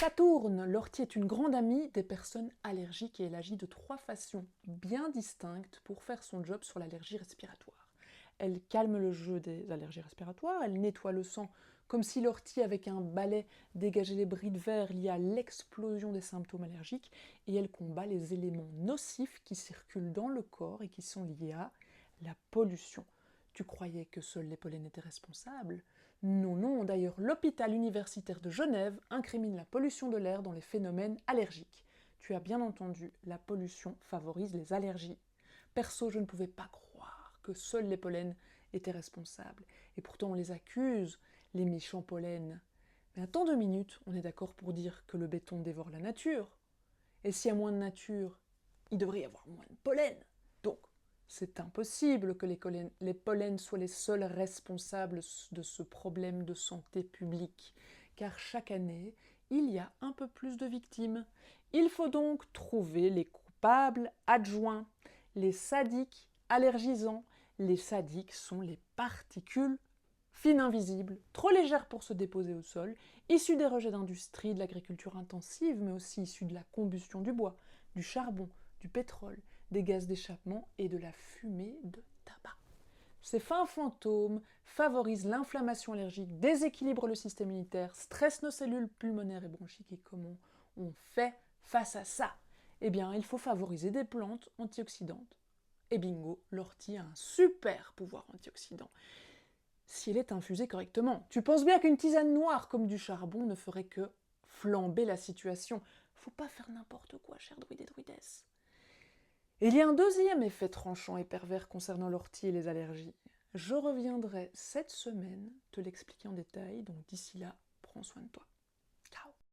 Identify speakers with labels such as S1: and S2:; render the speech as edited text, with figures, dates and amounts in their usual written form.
S1: Ça tourne. L'ortie est une grande amie des personnes allergiques et elle agit de 3 façons bien distinctes pour faire son job sur l'allergie respiratoire. Elle calme le jeu des allergies respiratoires, elle nettoie le sang comme si l'ortie avec un balai dégageait les bris de verre liés à l'explosion des symptômes allergiques et elle combat les éléments nocifs qui circulent dans le corps et qui sont liés à la pollution. Tu croyais que seuls les pollens étaient responsables? Non, non, d'ailleurs l'hôpital universitaire de Genève incrimine la pollution de l'air dans les phénomènes allergiques. Tu as bien entendu, la pollution favorise les allergies. Perso, je ne pouvais pas croire que seuls les pollens étaient responsables. Et pourtant on les accuse, les méchants pollens. Mais attends 2 minutes, on est d'accord pour dire que le béton dévore la nature. Et s'il y a moins de nature, il devrait y avoir moins de pollen. Donc, c'est impossible que les pollens soient les seuls responsables de ce problème de santé publique, car chaque année, il y a un peu plus de victimes. Il faut donc trouver les coupables adjoints, les sadiques allergisants. Les sadiques sont les particules fines invisibles, trop légères pour se déposer au sol, issues des rejets d'industrie, de l'agriculture intensive, mais aussi issues de la combustion du bois, du charbon, du pétrole, des gaz d'échappement et de la fumée de tabac. Ces fins fantômes favorisent l'inflammation allergique, déséquilibrent le système immunitaire, stressent nos cellules pulmonaires et bronchiques. Et comment on fait face à ça? Eh bien, il faut favoriser des plantes antioxydantes. Et bingo, l'ortie a un super pouvoir antioxydant. Si elle est infusée correctement. Tu penses bien qu'une tisane noire comme du charbon ne ferait que flamber la situation. Faut pas faire n'importe quoi, cher druide et druidesse. Et il y a un deuxième effet tranchant et pervers concernant l'ortie et les allergies. Je reviendrai cette semaine te l'expliquer en détail, donc d'ici là, prends soin de toi.